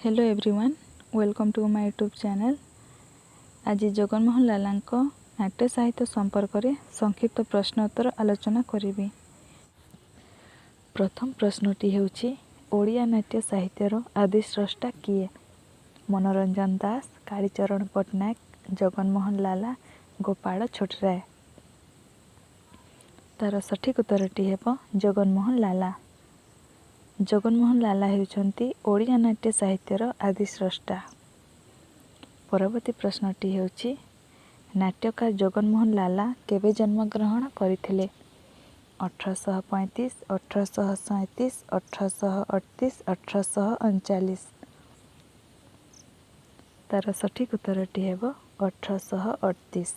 Hello everyone, welcome to my YouTube channel. आज जगनमोहन लालांक नाट्य साहित्य संपर्क में संक्षिप्त प्रश्नोत्तर आलोचना करी। प्रथम प्रश्नटी हेउछि ओडिया नाट्य साहित्यर आदिस्रष्टा किए? मनोरंजन दास, कालीचरण पट्टनायक, जगनमोहन लाला, गोपाल छोटराय। तार सठिक उत्तरटी हेब जगनमोहन लाला। जगनमोहन लाला हेउछन्ति ओडिया नाट्य साहित्यर आदिस्रष्टा। परवर्ती प्रश्नटी हेउछि नाट्यकार जगनमोहन लाला केबे जन्मग्रहण करथिले? 1835, 1837, 1838, 1839। तार सठिक उत्तरटी हेब 1838।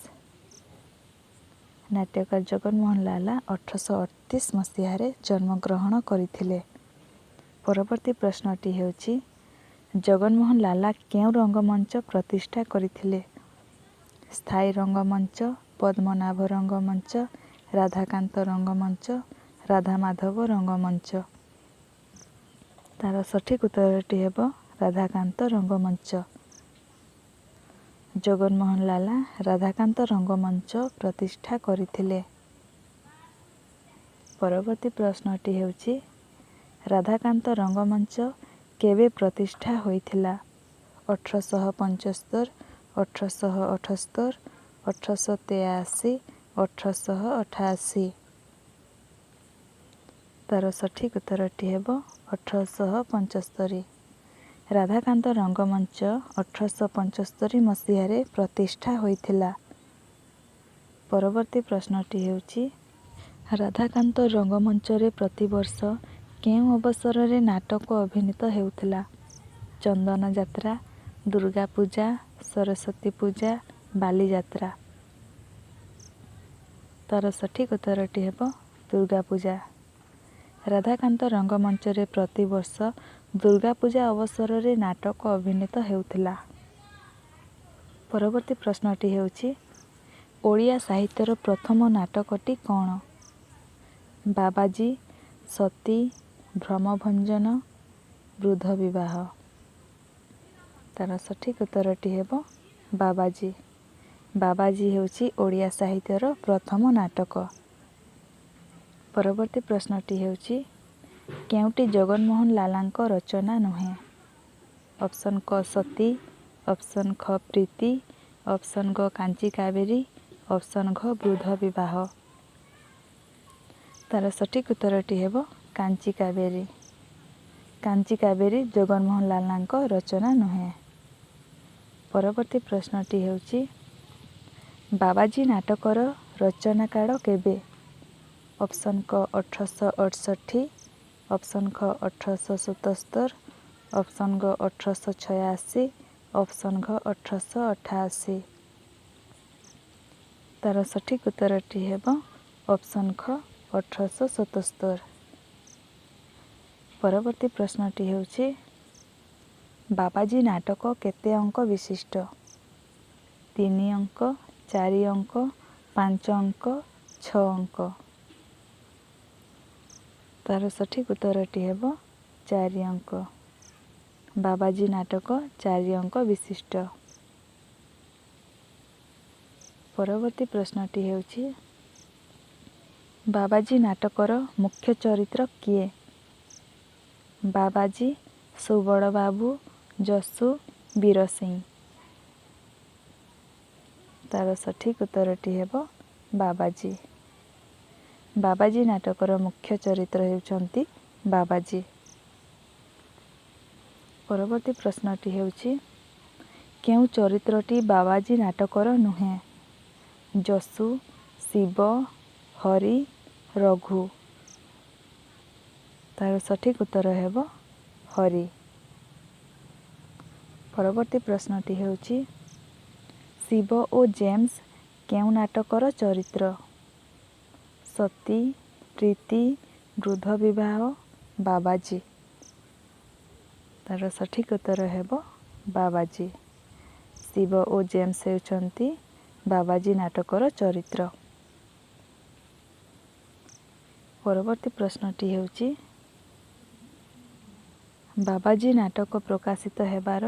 नाट्यकार जगनमोहन लाला 1838 मसीह जन्मग्रहण करथिले। परवर्ती प्रश्नटी हेउछि जगनमोहन लाला केउ रंगमंच प्रतिष्ठा करथिले? स्थायी रंगमंच, पद्मनाभ रंगमंच, राधाकांत रंगमंच, राधामाधव रंगमंच। तार सठिक उत्तरटी हेब राधाकांत रंगमंच। जगनमोहन लाला राधाकांत रंगमंच प्रतिष्ठा करथिले। परवर्ती प्रश्नटी हेउछि राधाकांत रंगमंच केबे प्रतिष्ठा होइथिला? 1875, 1878, 1883, 1888। तार सठिक उत्तरटी हेब 1875। राधाकांत रंगमंच 1875 मसीह प्रतिष्ठा होइथिला। परवर्ती प्रश्नटी हेउछि राधाकांत रंगमंच रे प्रतिवर्ष केउ अवसर रे नाटक अभिनीत हेउथिला? चंदन यात्रा, दुर्गा पूजा, सरस्वती पूजा, बाली यात्रा। तार सठिक उत्तरटी हेब दुर्गा पूजा। राधाकांत रंगमंच रे प्रतिवर्ष दुर्गा पूजा अवसर रे नाटक अभिनीत हेउथिला। परवर्ती प्रश्नटी हेउछि ओडिया साहित्यर प्रथम नाटकटी कौन? बाबाजी, सती, भ्रमभंजन, वृद्ध विवाह। तार सठिक उत्तरटी हेब बाबाजी। बाबाजी हेउछि ओडिया साहित्यर प्रथम नाटक। परवर्ती प्रश्नटी हेउछि केउटी जगनमोहन लालांक रचना नुहे? ऑप्शन क सती, ऑप्शन ख प्रीति, ऑप्शन ग कांची कावेरी, ऑप्शन घ वृद्ध विवाह। तार सठिक उत्तरटी हेब कांची कावेरी। कांची कावेरी जगनमोहन लालांक रचना नुहे। परवर्ती प्रश्नटी हेउछि बाबाजी नाटकर रचनाकाल केबे? ऑप्शन क 1868, ऑप्शन ख 1877, ऑप्शन ग 1886, ऑप्शन घ 1888। तार सठिक उत्तरटी हेब ऑप्शन ख 1877। परवर्ती प्रश्नटी हेउछि बाबाजी नाटक केते अंक विशिष्ट? 3 अंक, 4 अंक, 5 अंक, 6 अंक। तार सठिक उत्तरटी हेब 4 अंक। बाबाजी नाटक 4 अंक विशिष्ट। परवर्ती प्रश्नटी हेउछि बाबाजी नाटकर मुख्य चरित्र किए? बाबाजी, सुबड़ बाबू, जसु, वीर सिंह। तार सठिक उत्तरटी हेब बाबाजी। बाबाजी नाटकर मुख्य चरित्र हेउछन्ति बाबाजी। परवर्ती प्रश्नटी हेउछि केउ चरित्रटी बाबाजी नाटकर नुहे? जसु, शिव, हरि, रघु। तार सठिक उत्तर हेब हरि। परवर्ती प्रश्नटी हेउछि शिव ओ जेम्स केउ नाटकर चरित्र? सती, प्रीति, वृद्ध विवाह, बाबाजी। तार सठिक उत्तर हेब बाबाजी। शिव ओ जेम्स हेउछन्ति बाबाजी नाटकर चरित्र। परवर्ती प्रश्नटी हेउछि ବାବାଜୀ ନାଟକ ପ୍ରକାଶିତ ହେବାର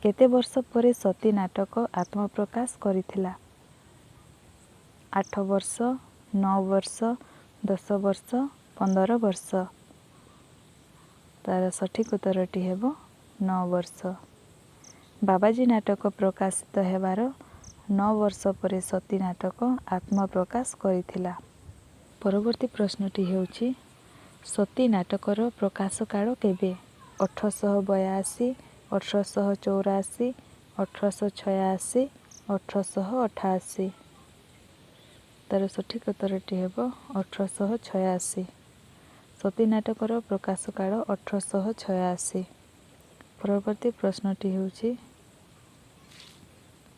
କେତେ ବର୍ଷ ପରେ ସତୀ ନାଟକ ଆତ୍ମପ୍ରକାଶ କରିଥିଲା? 8 ବର୍ଷ, 9 ବର୍ଷ, 10 ବର୍ଷ, 15 ବର୍ଷ। ତାର ସଠିକ୍ ଉତ୍ତରଟି ହେବ 9 ବର୍ଷ। ବାବାଜୀ ନାଟକ ପ୍ରକାଶିତ ହେବାର 9 ବର୍ଷ ପରେ ସତୀ ନାଟକ ଆତ୍ମପ୍ରକାଶ କରିଥିଲା। ପରବର୍ତ୍ତୀ ପ୍ରଶ୍ନଟି ହେଉଛି ସତୀ ନାଟକର ପ୍ରକାଶ କାଳ କେବେ? 1882, 1884, 1886, 1888। ତାର ସଠିକ୍ ଉତ୍ତରଟି ହେବ 1886। ସତୀ ନାଟକର ପ୍ରକାଶ କାଳ 1886। ପରବର୍ତ୍ତୀ ପ୍ରଶ୍ନଟି ହେଉଛି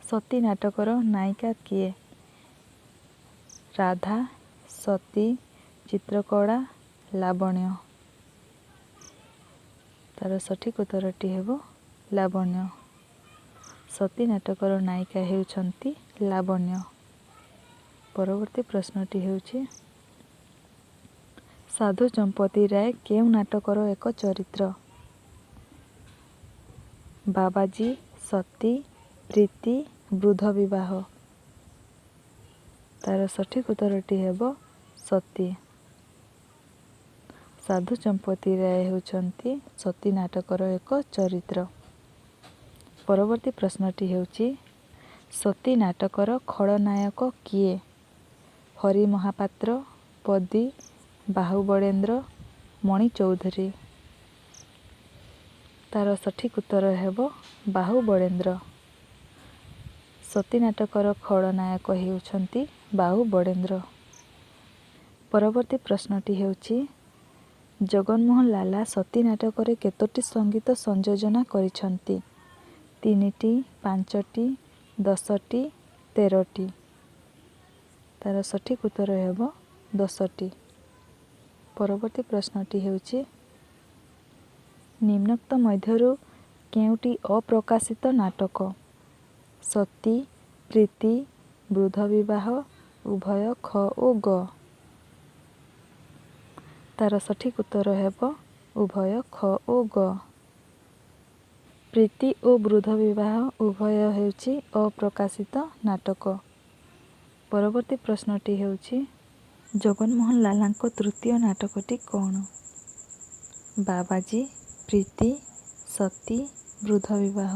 ସତୀ ନାଟକର ନାୟିକା କିଏ? ରାଧା, ସତୀ, ଚିତ୍ରକଳା, ଲାବଣ୍ୟ। ତାର ସଠିକ୍ ଉତ୍ତରଟି ହେବ ଲାବଣ୍ୟ। ସତୀ ନାଟକର ନାୟିକା ହେଉଛନ୍ତି ଲାବଣ୍ୟ। ପରବର୍ତ୍ତୀ ପ୍ରଶ୍ନଟି ହେଉଛି ସାଧୁ ଚମ୍ପତି ରାୟ କେଉଁ ନାଟକର ଏକ ଚରିତ୍ର? ବାବାଜୀ, ସତୀ, ପ୍ରୀତି, ବୃଦ୍ଧ ବିବାହ। ତାର ସଠିକ୍ ଉତ୍ତରଟି ହେବ ସତୀ। ସାଧୁ ଚମ୍ପତି ରାୟ ହେଉଛନ୍ତି ସତୀ ନାଟକର ଏକ ଚରିତ୍ର। ପରବର୍ତ୍ତୀ ପ୍ରଶ୍ନଟି ହେଉଛି ସତୀ ନାଟକର ଖଳନାୟକ କିଏ? ହରି ମହାପାତ୍ର, ପଦୀ, ବାହୁବଳେନ୍ଦ୍ର, ମଣି ଚୌଧୁରୀ। ତାର ସଠିକ୍ ଉତ୍ତର ହେବ ବାହୁବଳେନ୍ଦ୍ର। ସତୀ ନାଟକର ଖଳନାୟକ ହେଉଛନ୍ତି ବାହୁବଳେନ୍ଦ୍ର। ପରବର୍ତ୍ତୀ ପ୍ରଶ୍ନଟି ହେଉଛି ଜଗନମୋହନ ଲାଲା ସତୀ ନାଟକରେ କେତୋଟି ସଙ୍ଗୀତ ସଂଯୋଜନା କରିଛନ୍ତି? 3ଟି, 5ଟି, 10ଟି, 13ଟି। ତାର ସଠିକ୍ ଉତ୍ତର ହେବ 10ଟି। ପରବର୍ତ୍ତୀ ପ୍ରଶ୍ନଟି ହେଉଛି ନିମ୍ନୋକ୍ତ ମଧ୍ୟରୁ କେଉଁଟି ଅପ୍ରକାଶିତ ନାଟକ? ସତୀ, ପ୍ରୀତି, ବୃଦ୍ଧ ବିବାହ, ଉଭୟ ଖ ଓ ଗ। ତାର ସଠିକ୍ ଉତ୍ତର ହେବ ଉଭୟ ଖ ଓ ଗ। ପ୍ରୀତି ଓ ବୃଦ୍ଧ ବିବାହ ଉଭୟ ହେଉଛି ଅପ୍ରକାଶିତ ନାଟକ। ପରବର୍ତ୍ତୀ ପ୍ରଶ୍ନଟି ହେଉଛି ଜଗନମୋହନ ଲାଲାଙ୍କ ତୃତୀୟ ନାଟକଟି କ'ଣ? ବାବାଜୀ, ପ୍ରୀତି, ସତୀ, ବୃଦ୍ଧ ବିବାହ।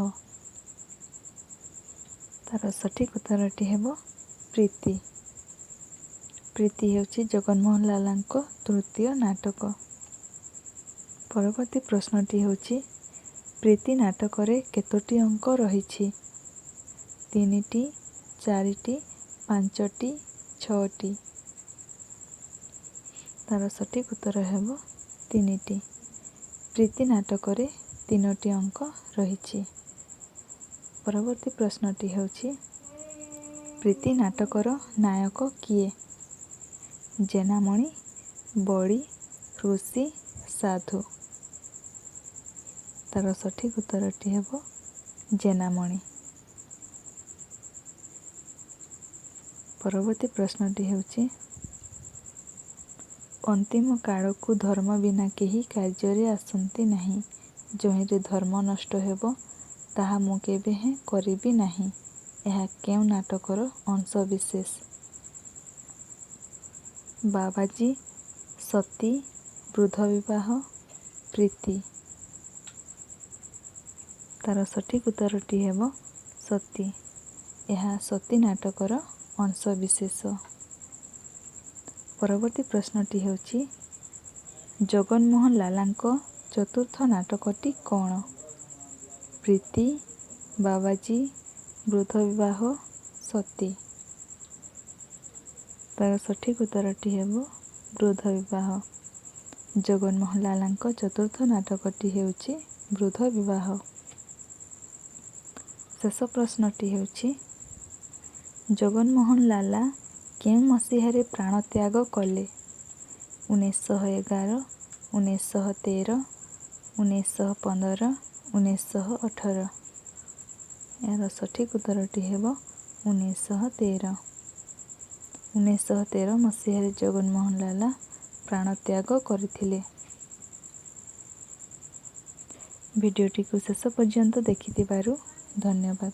ତାର ସଠିକ୍ ଉତ୍ତରଟି ହେବ ପ୍ରୀତି। ପ୍ରୀତି ହେଉଛି ଜଗନମୋହନ ଲାଲାଙ୍କ ତୃତୀୟ ନାଟକ। ପରବର୍ତ୍ତୀ ପ୍ରଶ୍ନଟି ହେଉଛି ପ୍ରୀତି ନାଟକରେ କେତୋଟି ଅଙ୍କ ରହିଛି? 3ଟି, 4ଟି, 5ଟି, 6ଟି। ତାର ସଠିକ୍ ଉତ୍ତର ହେବ 3ଟି। ପ୍ରୀତି ନାଟକରେ 3ଟି ଅଙ୍କ ରହିଛି। ପରବର୍ତ୍ତୀ ପ୍ରଶ୍ନଟି ହେଉଛି ପ୍ରୀତି ନାଟକର ନାୟକ କିଏ? ଜେନାମଣି, ବଳି, ଋଷି, ସାଧୁ। ତାର ସଠିକ୍ ଉତ୍ତରଟି ହେବ ଜେନାମଣି। ପରବର୍ତ୍ତୀ ପ୍ରଶ୍ନଟି ହେଉଛି ଅନ୍ତିମ କାଳକୁ ଧର୍ମ ବିନା କେହି କାର୍ଯ୍ୟରେ ଆସନ୍ତି ନାହିଁ। ଯହିଁରେ ଧର୍ମ ନଷ୍ଟ ହେବ ତାହା ମୁଁ କେବେ ହେଁ କରିବି ନାହିଁ। ଏହା କେଉଁ ନାଟକର ଅଂଶବିଶେଷ? ବାବାଜୀ, ସତୀ, ବୃଦ୍ଧ ବିବାହ, ପ୍ରୀତି। ତାର ସଠିକ୍ ଉତ୍ତରଟି ହେବ ସତୀ। ଏହା ସତୀ ନାଟକର ଅଂଶବିଶେଷ। ପରବର୍ତ୍ତୀ ପ୍ରଶ୍ନଟି ହେଉଛି ଜଗନମୋହନ ଲାଲାଙ୍କ ଚତୁର୍ଥ ନାଟକଟି କ'ଣ? ପ୍ରୀତି, ବାବାଜୀ, ବୃଦ୍ଧ ବିବାହ, ସତୀ। ତାର ସଠିକ୍ ଉତ୍ତରଟି ହେବ ବୃଦ୍ଧ ବିବାହ। ଜଗନମୋହନ ଲାଲାଙ୍କ ଚତୁର୍ଥ ନାଟକଟି ହେଉଛି ବୃଦ୍ଧ ବିବାହ। ଶେଷ ପ୍ରଶ୍ନଟି ହେଉଛି ଜଗନମୋହନ ଲାଲା କେଉଁ ମସିହାରେ ପ୍ରାଣତ୍ୟାଗ କଲେ? 1911, 1913, 1915, 1918। ଏହାର ସଠିକ୍ ଉତ୍ତରଟି ହେବ 1913। 1913 ମସିହାରେ ଜଗନମୋହନ ଲାଲା ପ୍ରାଣତ୍ୟାଗ କରିଥିଲେ। ଭିଡ଼ିଓଟିକୁ ଶେଷ ପର୍ଯ୍ୟନ୍ତ ଦେଖିଥିବାରୁ ଧନ୍ୟବାଦ।